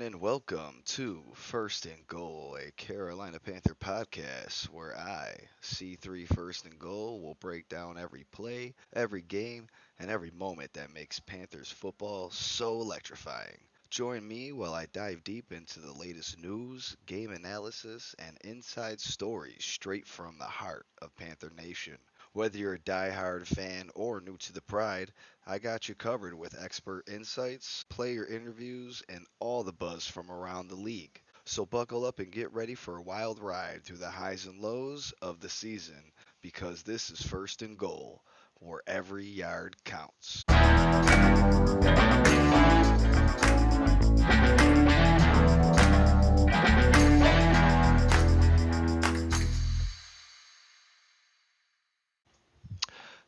and welcome to First and Goal, a Carolina Panther podcast where I, C3 First and Goal, will break down every play, every game, and every moment that makes Panthers football so electrifying. Join me while I dive deep into the latest news, game analysis, and inside stories straight from the heart of Panther Nation. Whether you're a die-hard fan or new to the Pride, I got you covered with expert insights, player interviews, and all the buzz from around the league. So buckle up and get ready for a wild ride through the highs and lows of the season because this is First and Goal, where every yard counts.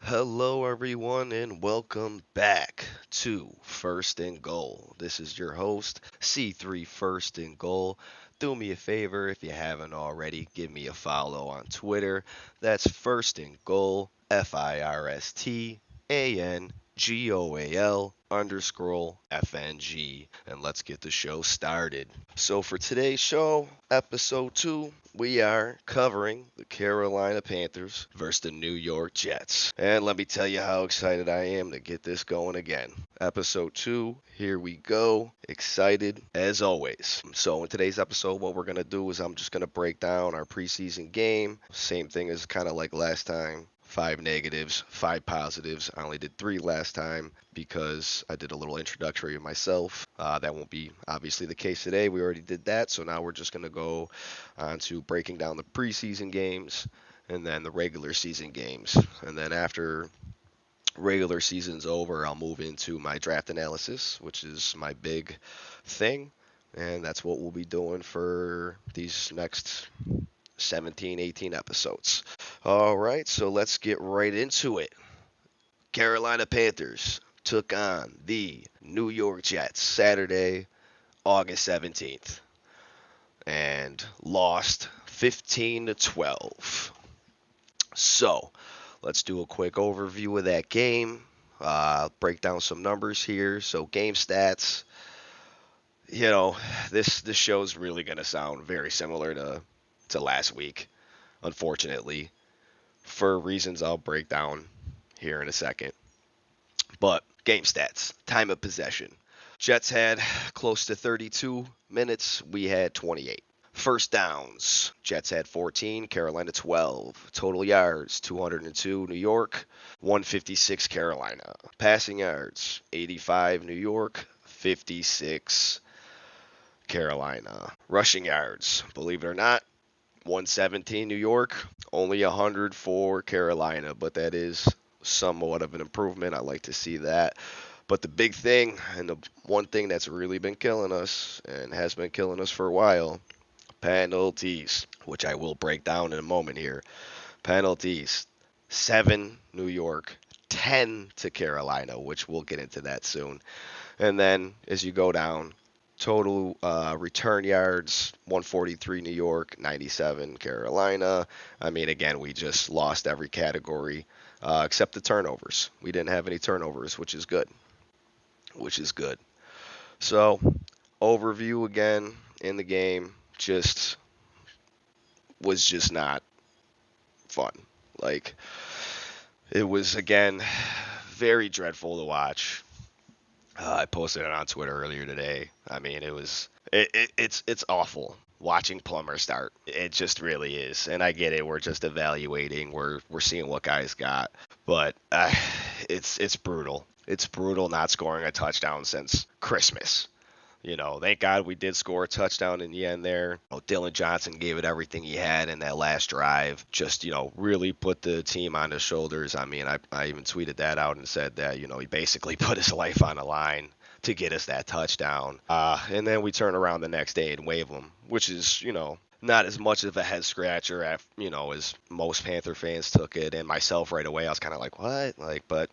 Hello, everyone, and welcome back to First and Goal. This is your host, C3 First and Goal. Do me a favor if you haven't already, give me a follow on Twitter. That's First and Goal, FIRSTANGOAL_FNG. And let's get the show started. So, for today's show, episode 2, we are covering the Carolina Panthers versus the New York Jets. And let me tell you how excited I am to get this going again. Episode 2, here we go. Excited as always. So in today's episode, what we're going to do is I'm just going to break down our preseason game. Same thing as kind of like last time. 5 negatives, 5 positives. I only did 3 last time because I did a little introductory of myself. That won't be obviously the case today. We already did that. So now we're just going to go on to breaking down the preseason games and then the regular season games. And then after regular season's over, I'll move into my draft analysis, which is my big thing. And that's what we'll be doing for these next 17, 18 episodes. All right, so let's get right into it. Carolina Panthers took on the New York Jets Saturday, August 17th, and lost 15-12. So, let's do a quick overview of that game. Break down some numbers here. So, game stats. You know, this show is really going to sound very similar to last week, unfortunately, for reasons I'll break down here in a second. But game stats, time of possession. Jets had close to 32 minutes. We had 28. First downs, Jets had 14, Carolina 12. Total yards, 202 New York, 156 Carolina. Passing yards, 85 New York, 56 Carolina. Rushing yards, believe it or not, 117 New York, only 100 for Carolina, but that is somewhat of an improvement. I like to see that. But the big thing, and the one thing that's really been killing us, and has been killing us for a while, penalties, which I will break down in a moment here. Penalties, 7 New York, 10 to Carolina, which we'll get into that soon. And then as you go down, total return yards, 143 New York, 97 Carolina. I mean, again, we just lost every category except the turnovers. We didn't have any turnovers, which is good. So, overview again in the game was just not fun. Like, it was, again, very dreadful to watch. I posted it on Twitter earlier today. I mean, it's awful watching Plummer start. It just really is. And I get it. We're just evaluating. We're seeing what guys got. But it's brutal. It's brutal not scoring a touchdown since Christmas. You know, thank God we did score a touchdown in the end there. Dillon Johnson gave it everything he had in that last drive. Just, really put the team on his shoulders. I mean, I even tweeted that out and said that, he basically put his life on the line to get us that touchdown. And then we turn around the next day and wave him, which is, not as much of a head scratcher, as most Panther fans took it, and myself right away. I was kind of like, what? But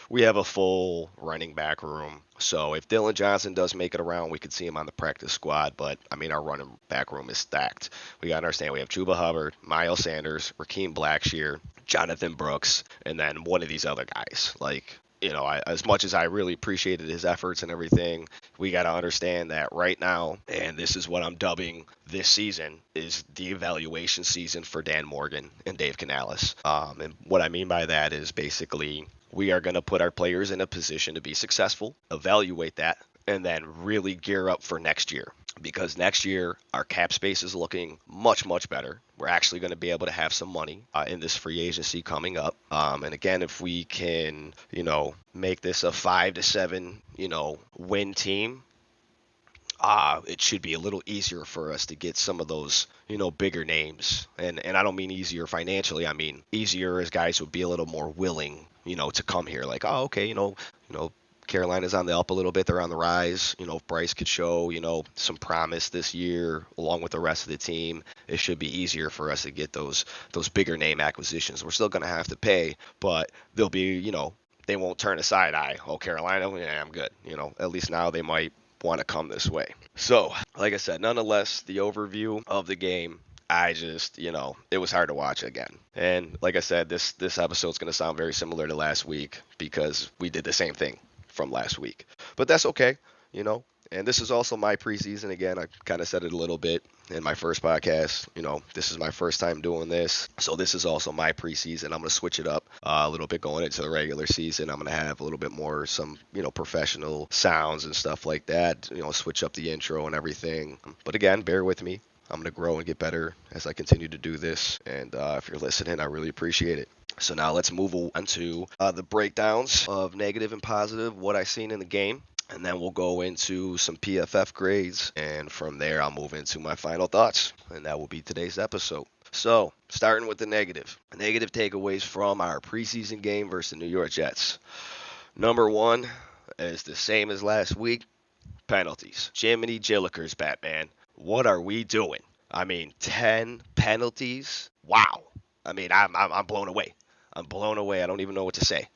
we have a full running back room, so if Dillon Johnson does make it around, we could see him on the practice squad. But I mean, our running back room is stacked. We got to understand we have Chuba Hubbard, Miles Sanders, Rakeem Blackshear, Jonathan Brooks, and then one of these other guys. as much as I really appreciated his efforts and everything, we got to understand that right now, and this is what I'm dubbing this season, is the evaluation season for Dan Morgan and Dave Canales. And what I mean by that is basically we are going to put our players in a position to be successful, evaluate that, and then really gear up for next year. Because next year, our cap space is looking much, much better. We're actually going to be able to have some money in this free agency coming up. And again, if we can, make this a 5 to 7, win team, it should be a little easier for us to get some of those, bigger names. And I don't mean easier financially. I mean easier as guys would be a little more willing, to come here. Like, oh, okay, Carolina's on the up a little bit. They're on the rise. If Bryce could show, some promise this year along with the rest of the team, it should be easier for us to get those bigger name acquisitions. We're still going to have to pay, but they'll be, they won't turn a side eye. Oh, Carolina, yeah, I'm good. At least now they might want to come this way. So, like I said, nonetheless, the overview of the game, I just, it was hard to watch again. And like I said, this episode's going to sound very similar to last week because we did the same thing from last week. But that's okay, And this is also my preseason. Again, I kind of said it a little bit in my first podcast. This is my first time doing this. So this is also my preseason. I'm going to switch it up a little bit going into the regular season. I'm going to have a little bit more some, professional sounds and stuff like that. Switch up the intro and everything. But again, bear with me. I'm going to grow and get better as I continue to do this. And if you're listening, I really appreciate it. So now let's move on to the breakdowns of negative and positive, what I seen in the game. And then we'll go into some PFF grades. And from there, I'll move into my final thoughts. And that will be today's episode. So starting with the negative. Negative takeaways from our preseason game versus the New York Jets. Number one is the same as last week. Penalties. Jiminy Jillikers, Batman. What are we doing? 10 penalties? Wow. I'm blown away. I'm blown away. I don't even know what to say.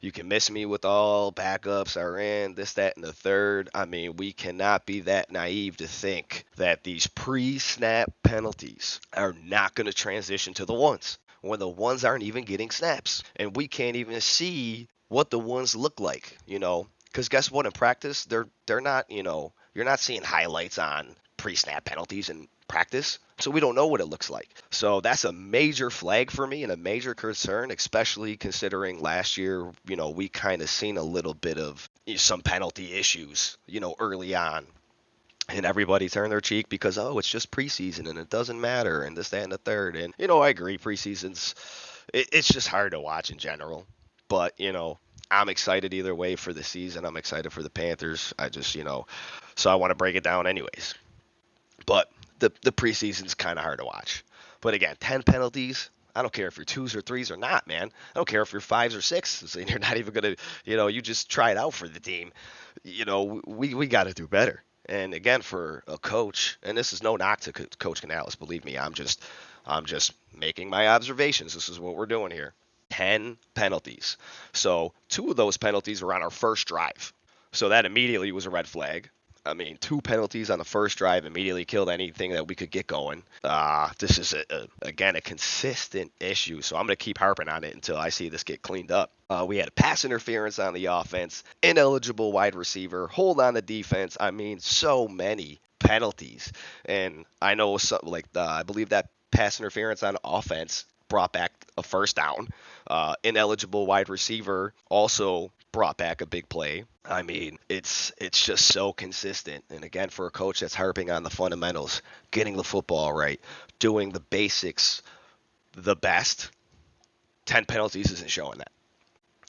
You can miss me with all backups are in, this, that, and the third. We cannot be that naive to think that these pre-snap penalties are not going to transition to the ones when the ones aren't even getting snaps. And we can't even see what the ones look like, Because guess what? In practice, they're not, you're not seeing highlights on pre-snap penalties in practice. So we don't know what it looks like. So that's a major flag for me and a major concern, especially considering last year, we kind of seen a little bit of some penalty issues, early on. And everybody turned their cheek because, it's just preseason and it doesn't matter and this, that, and the third. And, I agree, preseason's, it's just hard to watch in general. But, I'm excited either way for the season. I'm excited for the Panthers. I just, so I want to break it down anyways. But the preseason's kind of hard to watch. But again, 10 penalties. I don't care if you're 2s or 3s or not, man. I don't care if you're 5s or 6s and you're not even going to, you just try it out for the team. We got to do better. And again, for a coach, and this is no knock to Coach Canales, believe me, I'm just making my observations. This is what we're doing here. 10 penalties. So 2 of those penalties were on our first drive. So that immediately was a red flag. 2 penalties on the first drive immediately killed anything that we could get going. This is, again, a consistent issue, so I'm going to keep harping on it until I see this get cleaned up. We had pass interference on the offense, ineligible wide receiver, hold on the defense. So many penalties. And I know, I believe that pass interference on offense brought back a first down. Ineligible wide receiver also brought back a big play. It's just so consistent. And again, for a coach that's harping on the fundamentals, getting the football right, doing the basics the best, 10 penalties isn't showing that.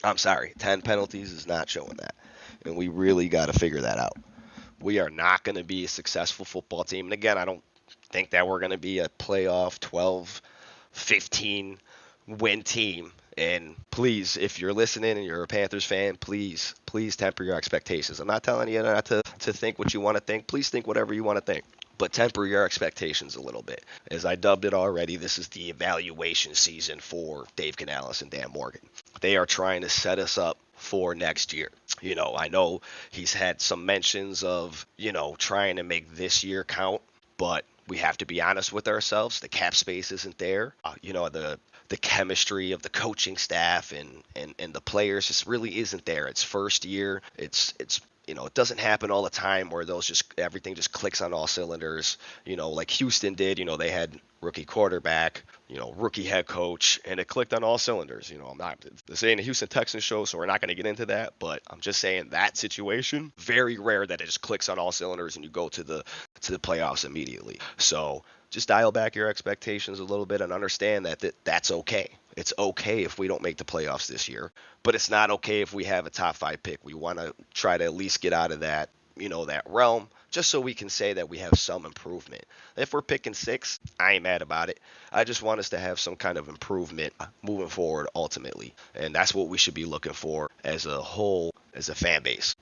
I'm sorry, 10 penalties is not showing that. And we really got to figure that out. We are not going to be a successful football team. And again, I don't think that we're going to be a playoff 12, 15 win team. And please, if you're listening and you're a Panthers fan, please temper your expectations. I'm not telling you not to think what you want to think. Please think whatever you want to think. But temper your expectations a little bit. As I dubbed it already, this is the evaluation season for Dave Canales and Dan Morgan. They are trying to set us up for next year. I know he's had some mentions of, trying to make this year count, but we have to be honest with ourselves. The cap space isn't there. The the chemistry of the coaching staff and the players just really isn't there. It's first year. It's it doesn't happen all the time where everything just clicks on all cylinders, like Houston did. They had rookie quarterback, rookie head coach, and it clicked on all cylinders. I'm not saying the Houston Texans show, so we're not going to get into that, but I'm just saying that situation, very rare that it just clicks on all cylinders and you go to the playoffs immediately. So just dial back your expectations a little bit and understand that's okay. It's okay if we don't make the playoffs this year, but it's not okay if we have a top 5 pick. We want to try to at least get out of that, that realm, just so we can say that we have some improvement. If we're picking 6, I ain't mad about it. I just want us to have some kind of improvement moving forward ultimately. And that's what we should be looking for as a whole, as a fan base.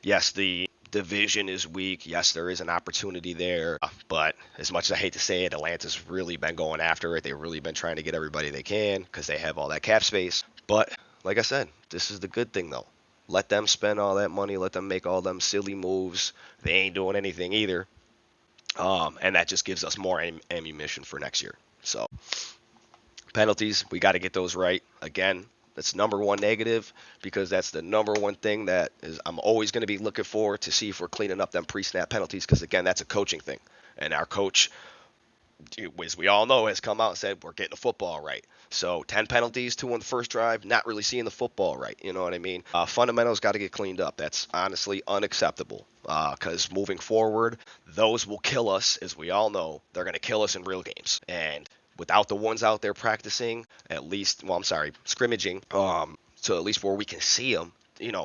Yes, the division is weak. Yes, there is an opportunity there. But as much as I hate to say it, Atlanta's really been going after it. They've really been trying to get everybody they can because they have all that cap space. But like I said, this is the good thing, though. Let them spend all that money. Let them make all them silly moves. They ain't doing anything either. And that just gives us more ammunition for next year. So penalties, we got to get those right. Again, that's number one negative because that's the number one thing that is I'm always going to be looking for to see if we're cleaning up them pre-snap penalties because, again, that's a coaching thing. And our coach, as we all know, has come out and said we're getting the football right. So 10 penalties, 2 on the first drive, not really seeing the football right. You know what I mean? Fundamentals got to get cleaned up. That's honestly unacceptable because moving forward, those will kill us. As we all know, they're going to kill us in real games. And without the ones out there practicing, scrimmaging, so at least where we can see them,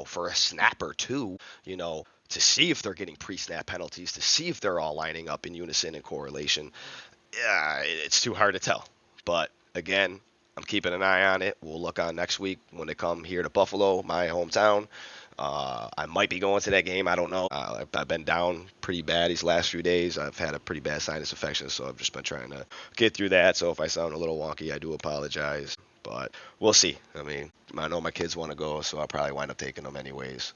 for a snap or two, to see if they're getting pre-snap penalties, to see if they're all lining up in unison and correlation. Yeah, it's too hard to tell. But again, I'm keeping an eye on it. We'll look on next week when they come here to Buffalo, my hometown. I might be going to that game. I don't know. I've been down pretty bad these last few days. I've had a pretty bad sinus infection, so I've just been trying to get through that. So if I sound a little wonky, I do apologize. But we'll see. I mean, I know my kids want to go, so I'll probably wind up taking them anyways.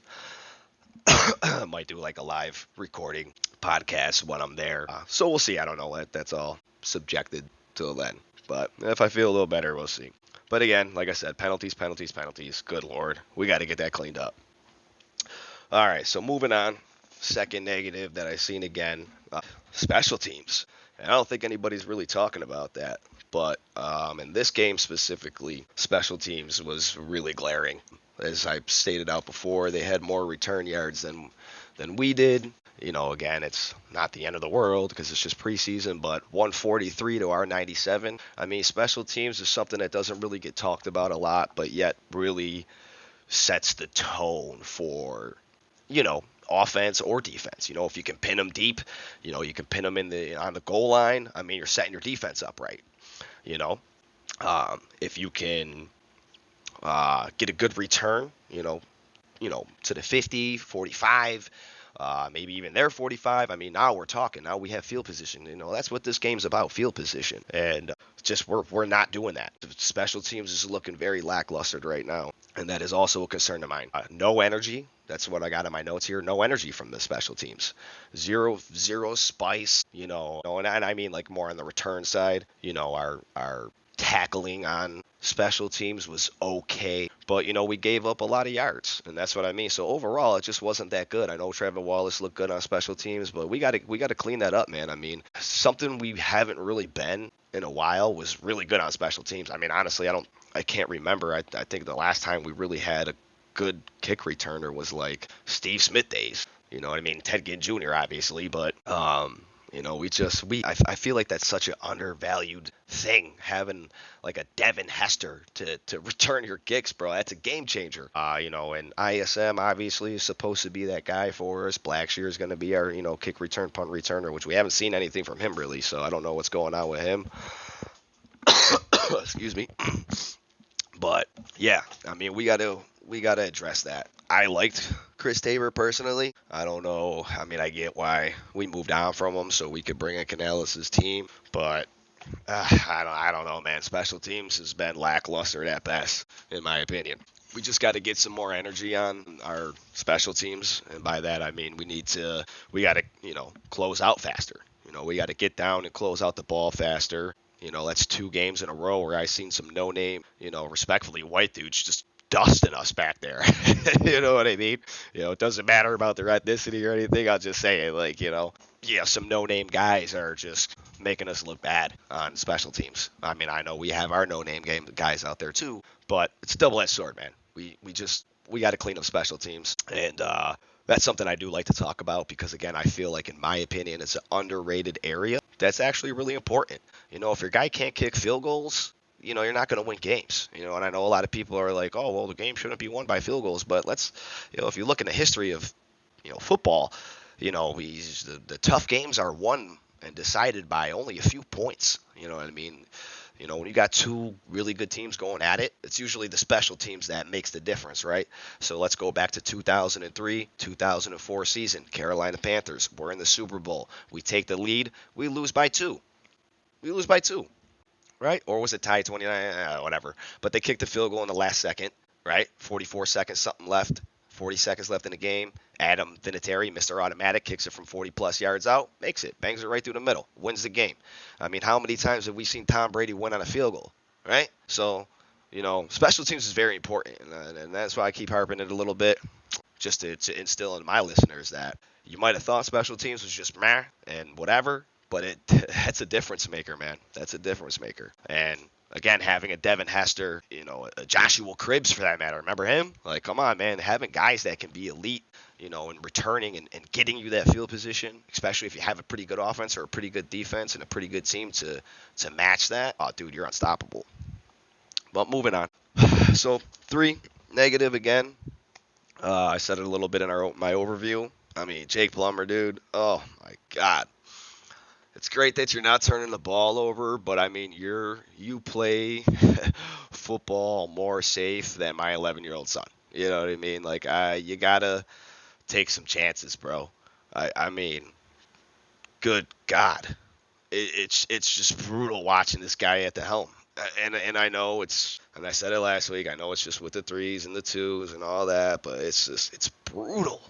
I might do like a live recording podcast when I'm there. So we'll see. I don't know. That's all subjected till then. But if I feel a little better, we'll see. But again, like I said, penalties. Good Lord. We got to get that cleaned up. All right, so moving on. Second negative that I've seen again, special teams. And I don't think anybody's really talking about that. But in this game specifically, special teams was really glaring. As I stated out before, they had more return yards than we did. Again, it's not the end of the world because it's just preseason, but 143 to our 97. I mean, special teams is something that doesn't really get talked about a lot, but yet really sets the tone for, offense or defense. If you can pin them deep, you can pin them on the goal line. I mean, you're setting your defense up right. If you can get a good return, to the 50, 45, maybe even their 45. I mean, now we're talking. Now we have field position. That's what this game's about, field position. And just we're not doing that. The special teams is looking very lackluster right now. And that is also a concern of mine. No energy. That's what I got in my notes here. No energy from the special teams. Zero spice, and I mean like more on the return side. Our tackling on special teams was okay, but we gave up a lot of yards, and that's what I mean. So overall, it just wasn't that good. I know Trevor Wallace looked good on special teams, but we got to clean that up, man. I mean, something we haven't really been in a while was really good on special teams. I mean, honestly, I can't remember. I think the last time we really had a good kick returner was like Steve Smith days. You know what I mean? Ted Ginn Jr. obviously, but I feel like that's such an undervalued thing, having like a Devin Hester to return your kicks, bro. That's a game changer. And ISM obviously is supposed to be that guy for us. Blackshear is going to be our, kick return, punt returner, which we haven't seen anything from him really, so I don't know what's going on with him. Excuse me. But yeah, I mean, we got to address that. I liked Chris Tabor personally. I don't know. I mean, I get why we moved on from him so we could bring in Canales' team, but I don't know, man. Special teams has been lackluster at best, in my opinion. We just got to get some more energy on our special teams, and by that I mean we got to close out faster. We got to get down and close out the ball faster. That's 2 games in a row where I seen some no-name, respectfully white dudes just dusting us back there. You know what I mean? It doesn't matter about their ethnicity or anything. I'll just say it, yeah, some no-name guys are just making us look bad on special teams. I mean, I know we have our no-name game guys out there too, but it's a double-edged sword, man. We got to clean up special teams, and that's something I do like to talk about because, again, I feel like, in my opinion, it's an underrated area that's actually really important. If your guy can't kick field goals, you're not going to win games. And I know a lot of people are like, oh, well, the game shouldn't be won by field goals. But if you look in the history of, football, the tough games are won and decided by only a few points. You know what I mean? When you got 2 really good teams going at it, it's usually the special teams that makes the difference, right? So let's go back to 2003, 2004 season. Carolina Panthers, we're in the Super Bowl. We take the lead. We lose by 2. Right? Or was it tied 29? Whatever. But they kicked the field goal in the last second, right? 44 seconds, something left. 40 seconds left in the game. Adam Vinatieri, Mr. Automatic, kicks it from 40-plus yards out, makes it, bangs it right through the middle, wins the game. I mean, how many times have we seen Tom Brady win on a field goal, right? So, special teams is very important, and that's why I keep harping it a little bit, just to instill in my listeners that you might have thought special teams was just meh and whatever, but that's a difference maker, man. That's a difference maker. And again, having a Devin Hester, a Joshua Cribbs for that matter. Remember him? Like, come on, man. Having guys that can be elite, and returning and getting you that field position, especially if you have a pretty good offense or a pretty good defense and a pretty good team to match that. Oh, dude, you're unstoppable. But moving on. So 3, negative again. I said it a little bit in my overview. I mean, Jake Plummer, dude. Oh, my God. It's great that you're not turning the ball over, but I mean, you play football more safe than my 11-year-old son. You know what I mean? Like, you gotta take some chances, bro. I mean, good God, it's just brutal watching this guy at the helm. And I know and I said it last week. I know it's just with the 3s and the 2s and all that, but it's brutal.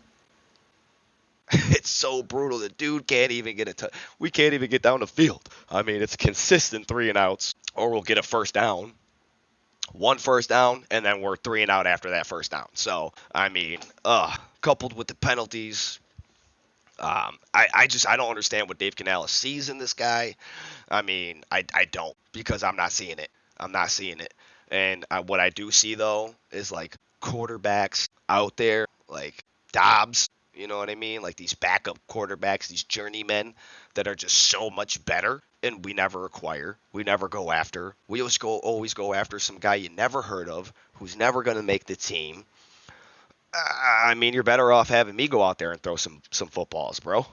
It's so brutal. The dude can't even get a touch. We can't even get down the field. I mean, it's consistent 3 and outs, or we'll get a first down, 1 first down, and then we're 3 and out after that first down. So, I mean, coupled with the penalties, I don't understand what Dave Canales sees in this guy. I mean, I don't, because I'm not seeing it. And what I do see, though, is like quarterbacks out there, like Dobbs. You know what I mean? Like these backup quarterbacks, these journeymen that are just so much better, and we never acquire. We never go after. We always go after some guy you never heard of, who's never going to make the team. I mean, you're better off having me go out there and throw some footballs, bro.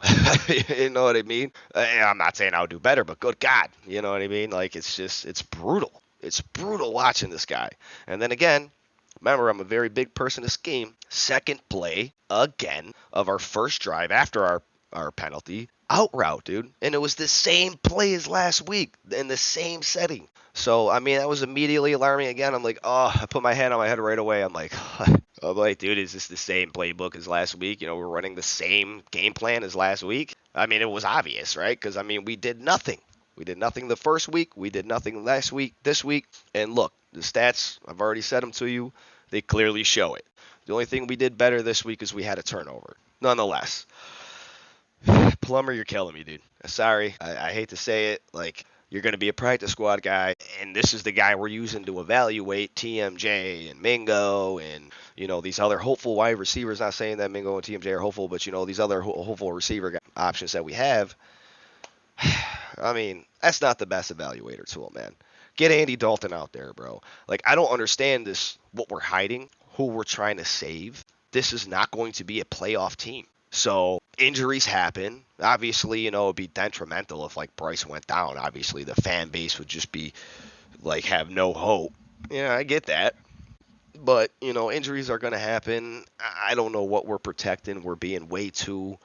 You know what I mean? I'm not saying I'll do better, but good God, you know what I mean? Like, it's brutal. It's brutal watching this guy. And then again, remember, I'm a very big person of scheme. Second play, again, of our first drive after our penalty, out route, dude. And it was the same play as last week in the same setting. So, I mean, that was immediately alarming again. I'm like, oh, I put my hand on my head right away. I'm like, dude, is this the same playbook as last week? We're running the same game plan as last week. I mean, it was obvious, right? Because, I mean, we did nothing. We did nothing the first week. We did nothing last week, this week. And look, the stats, I've already said them to you. They clearly show it. The only thing we did better this week is we had a turnover. Nonetheless, Plummer, you're killing me, dude. Sorry. I hate to say it. Like, you're going to be a practice squad guy, and this is the guy we're using to evaluate TMJ and Mingo and, these other hopeful wide receivers. Not saying that Mingo and TMJ are hopeful, but, these other hopeful receiver options that we have. I mean, that's not the best evaluator tool, man. Get Andy Dalton out there, bro. Like, I don't understand this, what we're hiding, who we're trying to save. This is not going to be a playoff team. So injuries happen. Obviously, it'd be detrimental if, like, Bryce went down. Obviously, the fan base would just be, like, have no hope. Yeah, I get that. But, injuries are going to happen. I don't know what we're protecting. We're being way too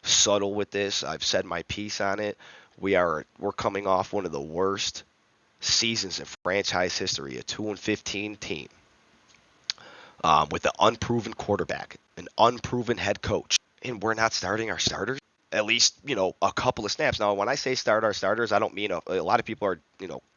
subtle with this. I've said my piece on it. We're coming off one of the worst seasons in franchise history, a 2-15 team with an unproven quarterback, an unproven head coach, and we're not starting our starters. at least, a couple of snaps. Now, when I say start our starters, I don't mean a lot of people are,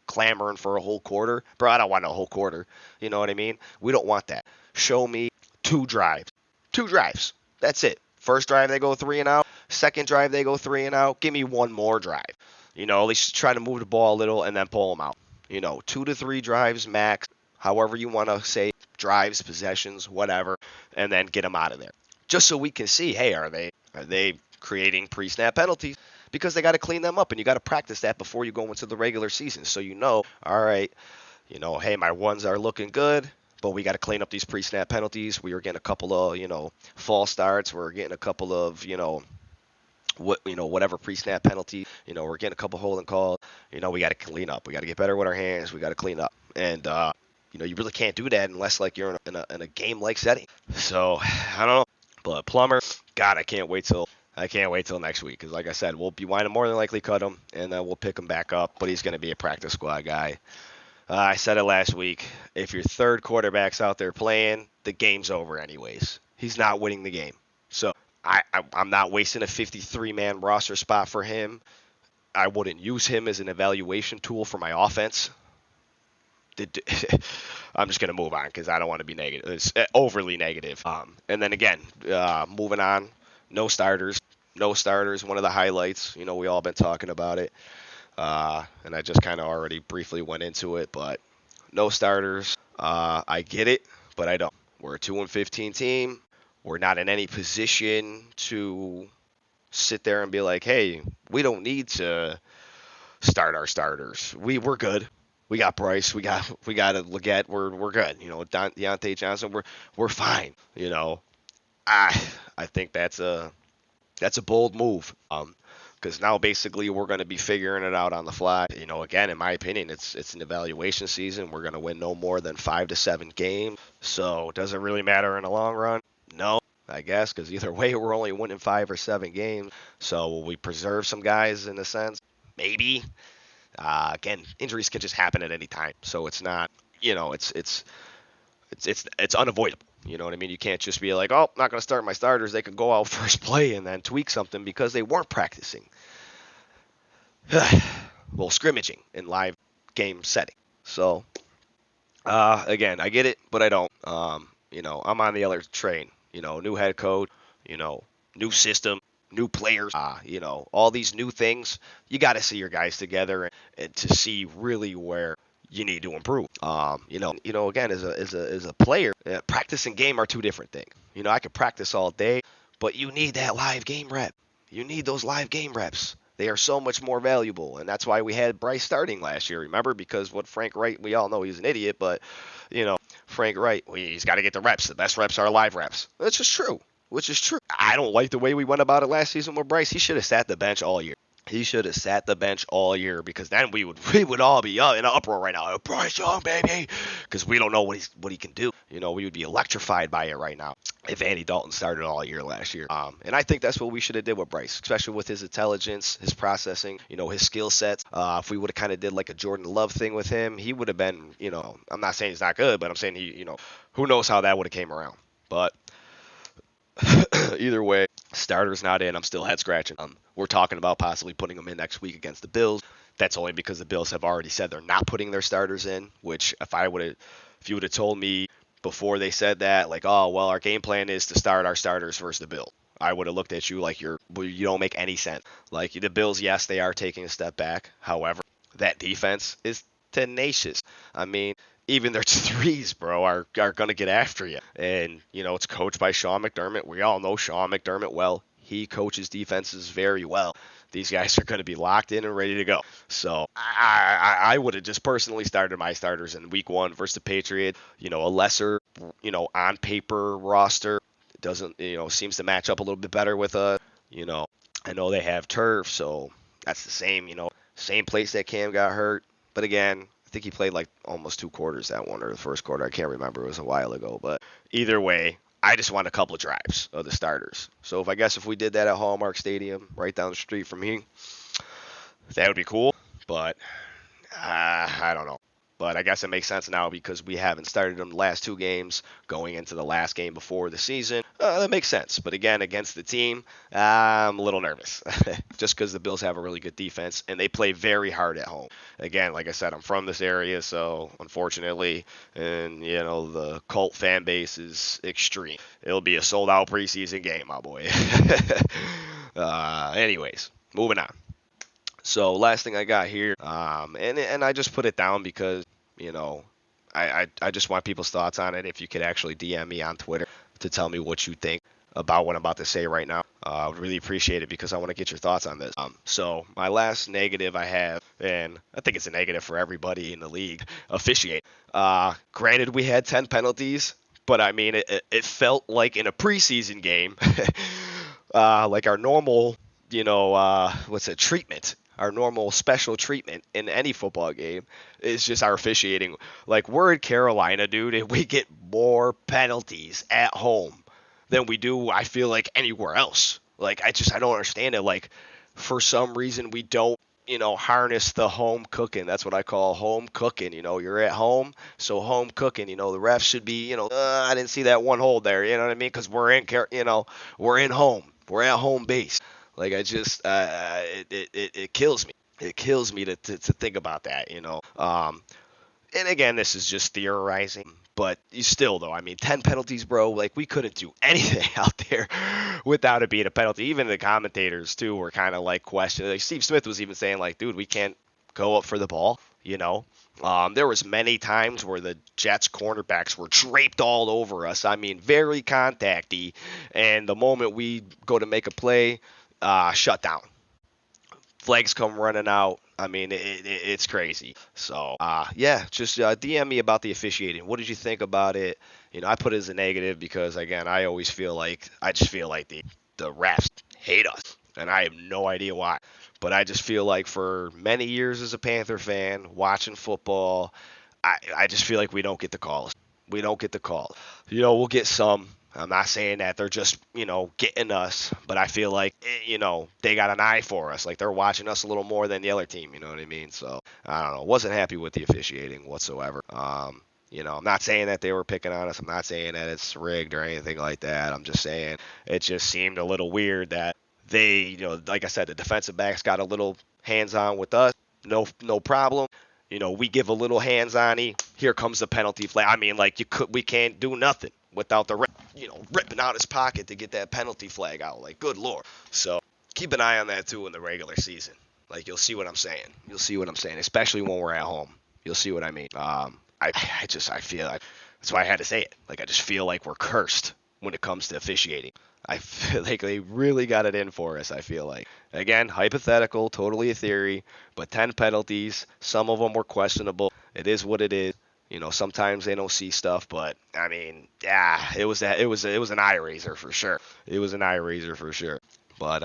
clamoring for a whole quarter. Bro, I don't want a whole quarter. You know what I mean? We don't want that. Show me 2 drives. 2 drives. That's it. First drive, they go 3 and out. Second drive, they go 3 and out. Give me one more drive. At least try to move the ball a little and then pull them out. 2 to 3 drives max, however you want to say, drives, possessions, whatever, and then get them out of there. Just so we can see, hey, are they creating pre-snap penalties? Because they got to clean them up, and you got to practice that before you go into the regular season. So all right, hey, my ones are looking good, but we got to clean up these pre-snap penalties. We are getting a couple of, false starts. We're getting a couple of, whatever pre-snap penalty, we're getting a couple holding calls. We got to clean up. We got to get better with our hands. We got to clean up. And, you really can't do that unless, like, you're in a game-like setting. So, I don't know. But Plummer, God, I can't wait till next week. Because, like I said, we'll be wanting to more than likely cut him, and then we'll pick him back up. But he's going to be a practice squad guy. I said it last week. If your third quarterback's out there playing, the game's over anyways. He's not winning the game. So I'm not wasting a 53-man roster spot for him. I wouldn't use him as an evaluation tool for my offense. I'm just going to move on because I don't want to be negative. It's overly negative. And then again, moving on, no starters. No starters, one of the highlights. We all been talking about it. And I just kind of already briefly went into it, but no starters. I get it, but I don't. We're a 2-15 team. We're not in any position to sit there and be like, hey, we don't need to start our starters. We're good. We got Bryce. We got Leggett. We're good. Deontay Johnson. We're fine. I think that's a bold move. Because now basically we're going to be figuring it out on the fly. Again, in my opinion, it's an evaluation season. We're going to win no more than 5 to 7 games. So does it really matter in the long run? No, I guess, because either way we're only winning 5 or 7 games. So will we preserve some guys in a sense? Maybe. Again, injuries can just happen at any time. So it's not, it's unavoidable. You know what I mean? You can't just be like, oh, not going to start my starters. They could go out first play and then tweak something because they weren't practicing. Well, scrimmaging in live game setting. So, again, I get it, but I don't. I'm on the other train. New head coach, new system, new players, all these new things. You got to see your guys together and to see really where you need to improve. Again, as a player, practice and game are 2 different things. I could practice all day, but you need that live game rep. You need those live game reps. They are so much more valuable, and that's why we had Bryce starting last year. Remember, because what Frank Wright, we all know he's an idiot, but Frank Wright, he's got to get the reps. The best reps are live reps. That's just true. Which is true. I don't like the way we went about it last season with Bryce. He should have sat the bench all year. He should have sat the bench all year because then we would all be in an uproar right now. Bryce Young, baby, because we don't know what he can do. We would be electrified by it right now if Andy Dalton started all year last year. And I think that's what we should have did with Bryce, especially with his intelligence, his processing, his skill sets. If we would have kind of did like a Jordan Love thing with him, he would have been, I'm not saying he's not good, but I'm saying he, who knows how that would have came around. But either way, starter's not in. I'm still head scratching. We're talking about possibly putting them in next week against the Bills. That's only because the Bills have already said they're not putting their starters in, which if you would have told me before they said that, like, oh, well, our game plan is to start our starters versus the Bills, I would have looked at you like you don't make any sense. Like, the Bills, yes, they are taking a step back. However, that defense is tenacious. I mean, even their threes, bro, are going to get after you. And, it's coached by Sean McDermott. We all know Sean McDermott well. He coaches defenses very well. These guys are going to be locked in and ready to go. So I would have just personally started my starters in week 1 versus the Patriots. A lesser, on paper roster. It doesn't, seems to match up a little bit better with I know they have turf, so that's the same, same place that Cam got hurt. But again, I think he played like almost 2 quarters that one, or the first quarter. I can't remember. It was a while ago. But either way, I just want a couple of drives of the starters. So if we did that at Hallmark Stadium, right down the street from me, that would be cool. But I don't know. But I guess it makes sense now because we haven't started them the last 2 games going into the last game before the season. That makes sense. But again, against the team, I'm a little nervous just because the Bills have a really good defense and they play very hard at home. Again, like I said, I'm from this area, so unfortunately, and the cult fan base is extreme. It'll be a sold out preseason game, my boy. Anyways, moving on. So last thing I got here, and I just put it down because I just want people's thoughts on it. If you could actually DM me on Twitter to tell me what you think about what I'm about to say right now, I would really appreciate it because I want to get your thoughts on this. So my last negative I have, and I think it's a negative for everybody in the league, officiate. Granted, we had 10 penalties, but I mean it felt like in a preseason game, like our normal, treatment. Our normal special treatment in any football game is just our officiating. Like, we're in Carolina, dude, and we get more penalties at home than we do, I feel like, anywhere else. Like, I don't understand it. Like, for some reason, we don't, harness the home cooking. That's what I call home cooking. You're at home, so home cooking. The refs should be, I didn't see that one hold there. You know what I mean? Because we're in home. We're at home base. Like, I just, it kills me. It kills me to think about that, And again, this is just theorizing, but you still, though, I mean, 10 penalties, bro. Like, we couldn't do anything out there without it being a penalty. Even the commentators, too, were kind of like questioning. Like, Steve Smith was even saying, like, dude, we can't go up for the ball, There was many times where the Jets cornerbacks were draped all over us. I mean, very contacty. And the moment we go to make a play, shut down. Flags come running out. I mean, it's crazy. So, just DM me about the officiating. What did you think about it? I put it as a negative because, again, I just feel like the refs hate us, and I have no idea why. But I just feel like for many years as a Panther fan, watching football, I just feel like we don't get the calls. We don't get the calls. We'll get some. I'm not saying that they're just, getting us, but I feel like, they got an eye for us. Like, they're watching us a little more than the other team, you know what I mean? So, I don't know. Wasn't happy with the officiating whatsoever. I'm not saying that they were picking on us. I'm not saying that it's rigged or anything like that. I'm just saying it just seemed a little weird that they, like I said, the defensive backs got a little hands-on with us. No problem. We give a little hands-on-y. Here comes the penalty flag. I mean, like, we can't do nothing without the ref, ripping out his pocket to get that penalty flag out. Like, good Lord. So keep an eye on that, too, in the regular season. Like, you'll see what I'm saying. You'll see what I'm saying, especially when we're at home. You'll see what I mean. I feel like that's why I had to say it. Like, I just feel like we're cursed when it comes to officiating. I feel like they really got it in for us, I feel like. Again, hypothetical, totally a theory, but 10 penalties. Some of them were questionable. It is what it is. Sometimes they don't see stuff, but I mean, yeah, it was an eye raiser for sure. It was an eye raiser for sure. But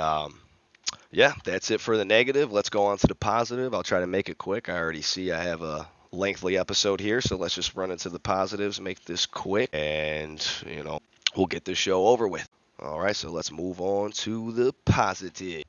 yeah, that's it for the negative. Let's go on to the positive. I'll try to make it quick. I already see I have a lengthy episode here, so let's just run into the positives, make this quick, and we'll get this show over with. All right, so let's move on to the positive.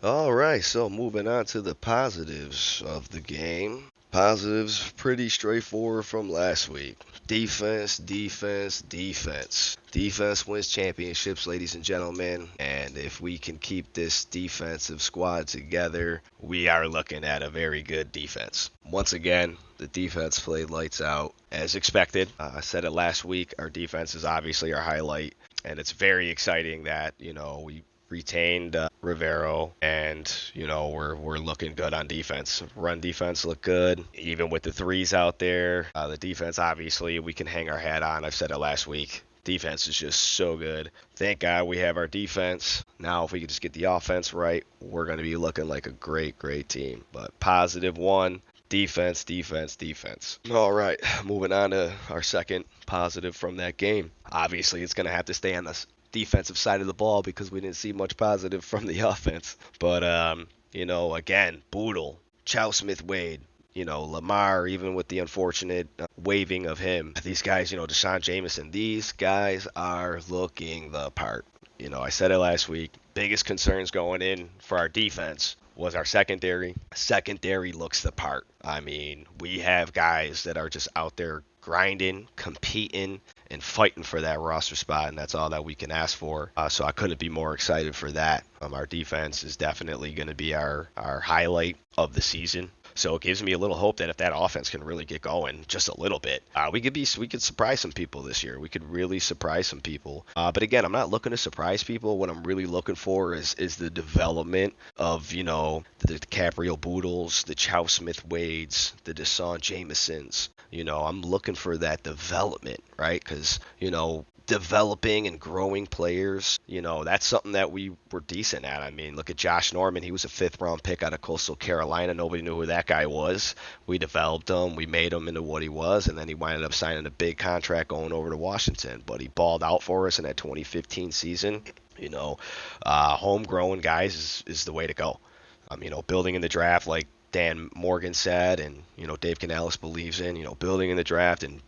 All right, so moving on to the positives of the game. Positives pretty straightforward from last week. Defense, defense, defense. Defense wins championships, ladies and gentlemen. And if we can keep this defensive squad together, we are looking at a very good defense. Once again, the defense played lights out as expected. I said it last week. Our defense is obviously our highlight. And it's very exciting that, we retained Rivero, and we're looking good on defense. Run defense looked good, even with the threes out there. The defense, obviously, we can hang our hat on. I've said it last week. Defense is just so good. Thank God we have our defense. Now, if we could just get the offense right, we're going to be looking like a great, great team. But positive one, defense, defense, defense. All right, moving on to our second positive from that game. Obviously, it's going to have to stay on this defensive side of the ball because we didn't see much positive from the offense. But, again, Boodle, Chow Smith-Wade, Lamar, even with the unfortunate waiving of him, these guys, Deshaun Jameson, these guys are looking the part. I said it last week. Biggest concerns going in for our defense was our secondary. Secondary looks the part. I mean, we have guys that are just out there grinding, competing, and fighting for that roster spot, and that's all that we can ask for. So I couldn't be more excited for that. Our defense is definitely going to be our highlight of the season. So it gives me a little hope that if that offense can really get going just a little bit, we could surprise some people this year. We could really surprise some people. But again, I'm not looking to surprise people. What I'm really looking for is the development of the DiCaprio Boodles, the Chow Smith Wades, the Deshaun Jamesons. I'm looking for that development, right? Because developing and growing players, that's something that we were decent at. I mean, look at Josh Norman. He was a 5th round pick out of Coastal Carolina. Nobody knew who that guy was. We developed him. We made him into what he was, and then he wound up signing a big contract going over to Washington. But he balled out for us in that 2015 season. Homegrown guys is the way to go. Building in the draft like Dan Morgan said, and Dave Canales believes in, building in the draft and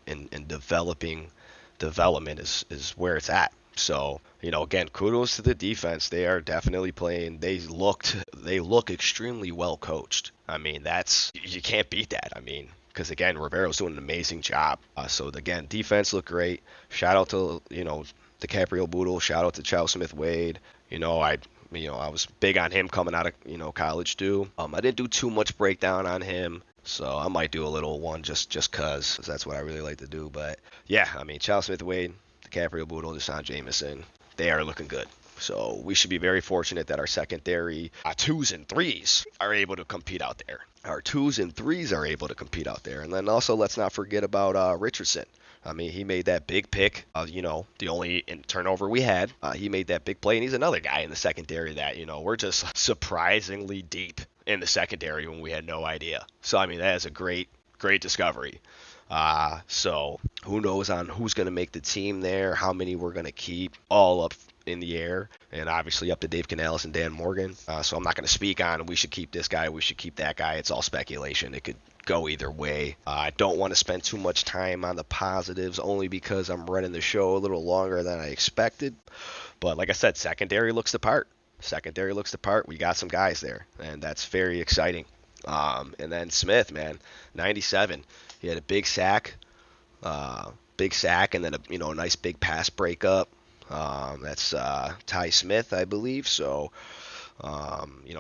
development is where it's at. So, again, kudos to the defense. They are definitely playing. They look extremely well coached. I mean, you can't beat that. I mean, because again, Rivero's doing an amazing job. So again, defense looked great. Shout out to DiCaprio Boodle. Shout out to Chow Smith Wade. I was big on him coming out of college too. I didn't do too much breakdown on him. So I might do a little one just cause that's what I really like to do. But yeah, I mean, Chow Smith Wade, DiCaprio Boodle, Deshaun Jameson, they are looking good. So we should be very fortunate that our secondary 2s and 3s are able to compete out there. Our 2s and 3s are able to compete out there. And then also let's not forget about Richardson. I mean, he made that big pick, the only turnover we had. He made that big play, and he's another guy in the secondary that, we're just surprisingly deep in the secondary when we had no idea. So, I mean, that is a great discovery. So who knows on who's going to make the team there, how many we're going to keep, all up in the air, and obviously up to Dave Canales and Dan Morgan. So I'm not going to speak on we should keep this guy, we should keep that guy. It's all speculation. It could go either way. I don't want to spend too much time on the positives only because I'm running the show a little longer than I expected. But like I said, secondary looks the part. We got some guys there, and that's very exciting. And then Smith, man, 97. He had a big sack, and then a nice big pass breakup. That's Ty Smith, I believe. So,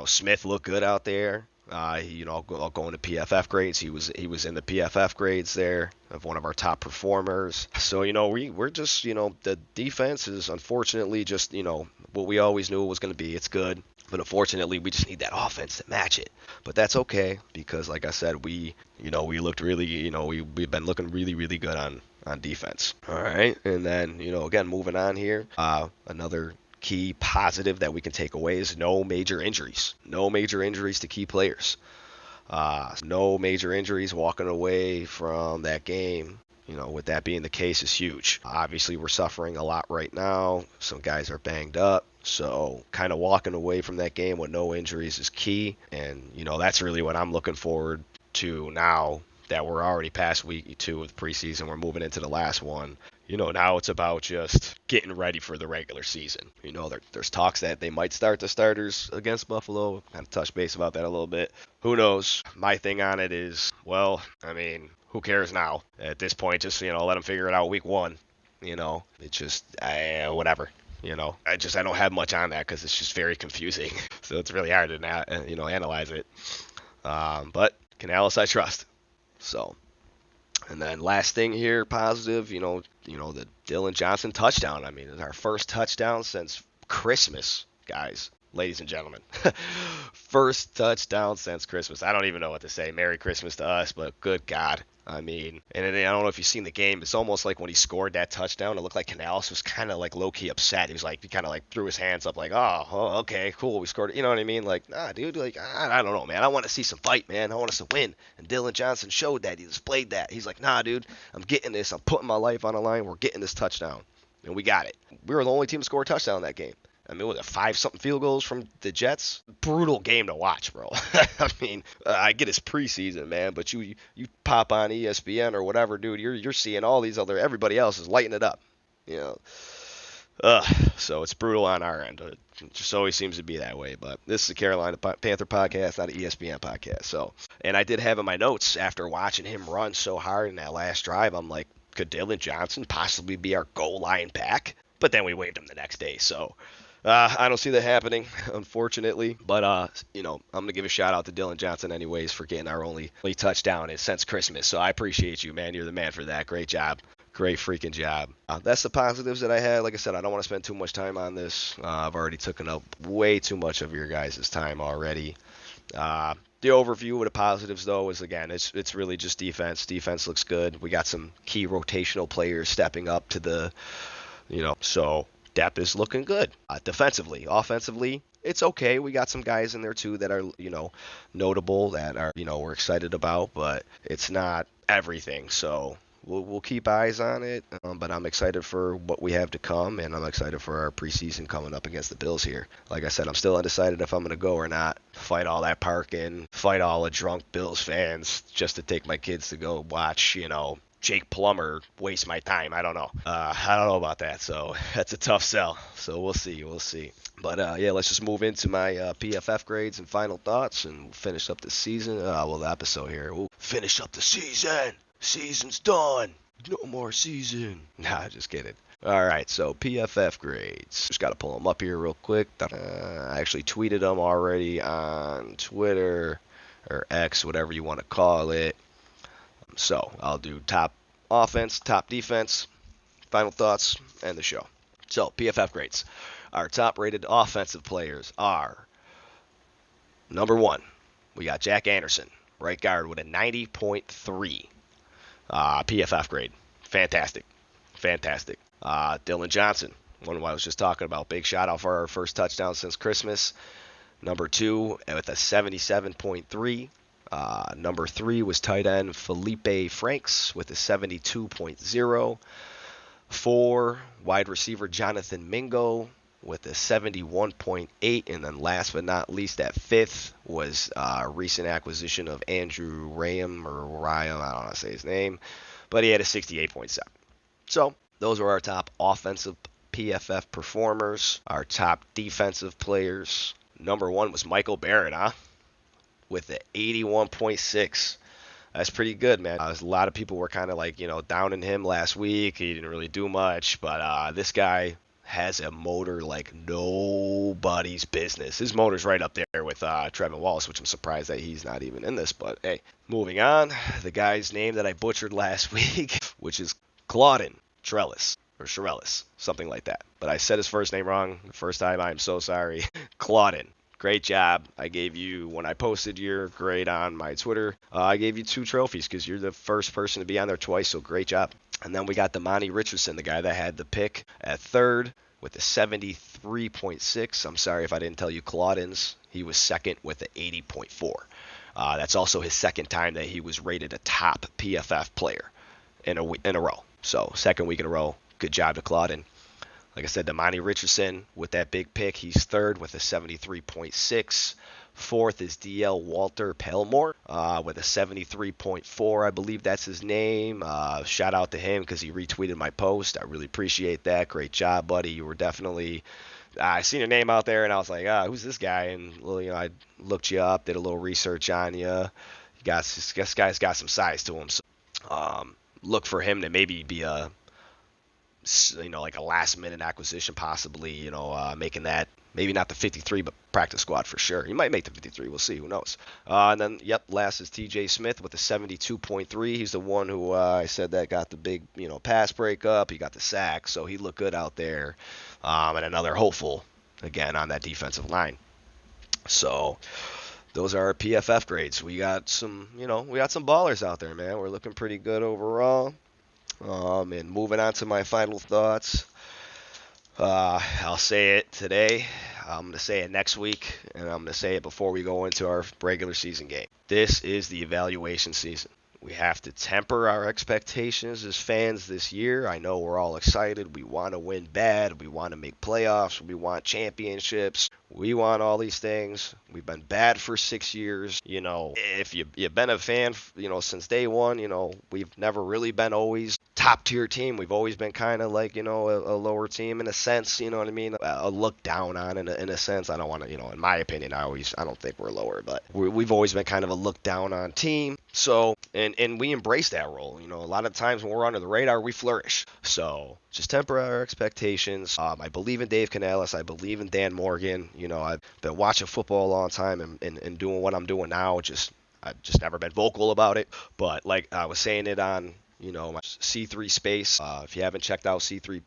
Smith looked good out there. I'll go into PFF grades. He was in the PFF grades there of one of our top performers. So we're just the defense is unfortunately just what we always knew it was going to be. It's good, but unfortunately we just need that offense to match it. But that's okay because like I said, we looked really we've been looking really really good on defense. All right, and then again moving on here, another key positive that we can take away is no major injuries to key players. No major injuries walking away from that game. With that being the case is huge. Obviously we're suffering a lot right now. Some guys are banged up. So kind of walking away from that game with no injuries is key. And that's really what I'm looking forward to now that we're already past week 2 of preseason. We're moving into the last one. Now it's about just getting ready for the regular season. There's talks that they might start the starters against Buffalo. Kind of touch base about that a little bit. Who knows? My thing on it is, well, I mean, who cares now? At this point, just, let them figure it out week 1. It's just, whatever. I don't have much on that because it's just very confusing. So it's really hard to, analyze it. But Canales, I trust. So. And then last thing here, positive, the Dillon Johnson touchdown. I mean, it's our first touchdown since Christmas, guys, ladies and gentlemen. First touchdown since Christmas. I don't even know what to say. Merry Christmas to us, but good God. I mean, and I don't know if you've seen the game. It's almost like when he scored that touchdown, it looked like Canales was kind of like low-key upset. He was like, he kind of like threw his hands up like, oh, okay, cool, we scored. You know what I mean? Like, nah, dude, like, I don't know, man. I want to see some fight, man. I want us to win. And Dillon Johnson showed that. He displayed that. He's like, nah, dude, I'm getting this. I'm putting my life on the line. We're getting this touchdown. And we got it. We were the only team to score a touchdown in that game. I mean, was it 5-something field goals from the Jets? Brutal game to watch, bro. I mean, I get it's preseason, man, but you pop on ESPN or whatever, dude. You're seeing all these other everybody else is lighting it up, you know. So it's brutal on our end. It just always seems to be that way. But this is a Carolina Panther podcast, not an ESPN podcast. So, and I did have in my notes after watching him run so hard in that last drive, I'm like, could Dillon Johnson possibly be our goal line back? But then we waived him the next day. So I don't see that happening, unfortunately. But, I'm going to give a shout out to Dillon Johnson anyways for getting our only touchdown since Christmas. So I appreciate you, man. You're the man for that. Great job. Great freaking job. That's the positives that I had. Like I said, I don't want to spend too much time on this. I've already taken up way too much of your guys' time already. The overview of the positives, though, is, again, it's really just defense. Defense looks good. We got some key rotational players stepping up to the, so depth is looking good. Defensively. Offensively, it's okay. We got some guys in there, too, that are, notable, that are, we're excited about, but it's not everything. So we'll keep eyes on it, but I'm excited for what we have to come, and I'm excited for our preseason coming up against the Bills here. Like I said, I'm still undecided if I'm going to go or not. Fight all that parking, fight all the drunk Bills fans just to take my kids to go watch, Jake Plummer waste my time. I don't know. I don't know about that, so that's a tough sell. So we'll see. But, let's just move into my PFF grades and final thoughts, and we'll finish up the season. The episode here. We'll finish up the season. Season's done. No more season. Nah, just kidding. All right, so PFF grades. Just got to pull them up here real quick. I actually tweeted them already on Twitter or X, whatever you want to call it. So I'll do top offense, top defense, final thoughts, and the show. So PFF grades. Our top-rated offensive players are number 1. We got Jack Anderson, right guard with a 90.3. PFF grade. Fantastic. Dillon Johnson, one I was just talking about. Big shout out for our first touchdown since Christmas. Number 2 with a 77.3. Number 3 was tight end Felipe Franks with a 72.0. 4, wide receiver Jonathan Mingo with a 71.8. And then last but not least, at 5th was recent acquisition of Andrew Ryan, I don't know how to say his name, but he had a 68.7. So those were our top offensive PFF performers. Our top defensive players. Number 1 was Michael Barrett, with the 81.6. That's pretty good, man. A lot of people were kind of like, downing him last week. He didn't really do much, but this guy has a motor like nobody's business. His motor's right up there with Trevin Wallace, which I'm surprised that he's not even in this. But hey, moving on. The guy's name that I butchered last week, which is Claudin Trellis or Shirellis, something like that. But I said his first name wrong the first time. I'm so sorry. Claudin. Great job. I gave you, when I posted your grade on my Twitter, I gave you 2 trophies because you're the first person to be on there twice, so great job. And then we got Damani Richardson, the guy that had the pick at 3rd with a 73.6. I'm sorry if I didn't tell you Claudin's. He was 2nd with an 80.4. That's also his 2nd time that he was rated a top PFF player in a row. So 2nd week in a row. Good job to Claudin. Like I said, Damani Richardson with that big pick, he's 3rd with a 73.6. 4th is DL Walter Pelmore with a 73.4. I believe that's his name. Shout out to him because he retweeted my post. I really appreciate that. Great job, buddy. You were definitely I seen your name out there, and I was like, who's this guy? And I looked you up, did a little research on you. This guy's got some size to him. So look for him to maybe be a like a last minute acquisition, possibly, making that maybe not the 53, but practice squad for sure. He might make the 53. We'll see. Who knows? And then, last is TJ Smith with a 72.3. He's the one who I said that got the big, pass breakup. He got the sack, so he looked good out there. And another hopeful, again, on that defensive line. So those are our PFF grades. We got some ballers out there, man. We're looking pretty good overall. And moving on to my final thoughts, I'll say it today, I'm going to say it next week, and I'm going to say it before we go into our regular season game. This is the evaluation season. We have to temper our expectations as fans this year. I know we're all excited. We want to win bad. We want to make playoffs. We want championships. We want all these things. We've been bad for 6 years. If you've been a fan, since day one, we've never really been always top tier team. We've always been kind of like, a lower team in a sense, you know what I mean? A look down on in a sense. I don't want to, in my opinion, I don't think we're lower, but we've always been kind of a look down on team. So, and we embrace that role. A lot of times when we're under the radar, we flourish. So just temper our expectations. I believe in Dave Canales. I believe in Dan Morgan. I've been watching football a long time and doing what I'm doing now. I've just never been vocal about it. But like I was saying it on, my C3 space. If you haven't checked out C3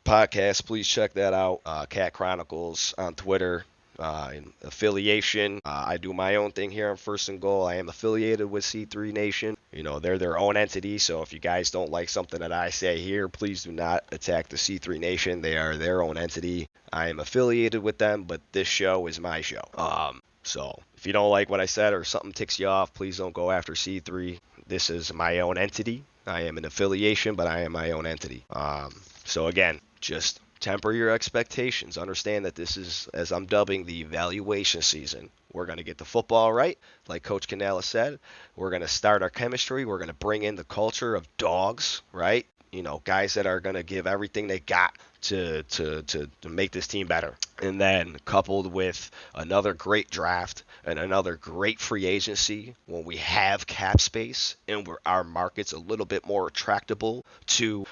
podcast, please check that out. Cat Chronicles on Twitter. Affiliation. I do my own thing here on First and Goal. I am affiliated with C3 Nation. They're their own entity, so if you guys don't like something that I say here, please do not attack the C3 Nation. They are their own entity. I am affiliated with them, but this show is my show. So if you don't like what I said or something ticks you off, please don't go after C3. This is my own entity. I am an affiliation, but I am my own entity. So again, just temper your expectations. Understand that this is, as I'm dubbing, the evaluation season. We're going to get the football right, like Coach Canales said. We're going to start our chemistry. We're going to bring in the culture of dogs, right? Guys that are going to give everything they got to make this team better. And then coupled with another great draft and another great free agency when we have cap space and our market's a little bit more attractable to,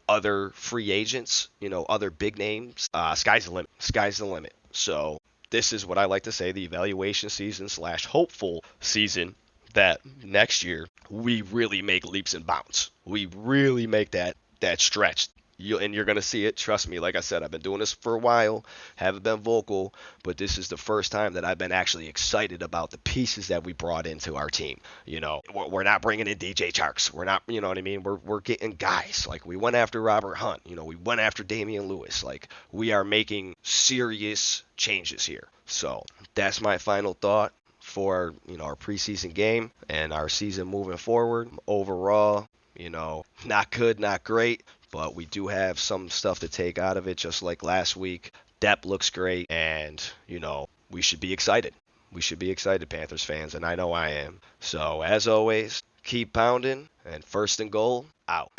other free agents, other big names, sky's the limit. Sky's the limit. So this is what I like to say, the evaluation season / hopeful season, that next year we really make leaps and bounds. We really make that stretch. And you're going to see it. Trust me. Like I said, I've been doing this for a while, haven't been vocal, but this is the first time that I've been actually excited about the pieces that we brought into our team. We're not bringing in DJ Charks. We're not, you know what I mean? We're getting guys. Like, we went after Robert Hunt. We went after Damian Lewis. Like, we are making serious changes here. So that's my final thought for, our preseason game and our season moving forward. Overall, not good, not great. But we do have some stuff to take out of it, just like last week. Depth looks great, and, we should be excited. We should be excited, Panthers fans, and I know I am. So, as always, keep pounding, and First and Goal, out.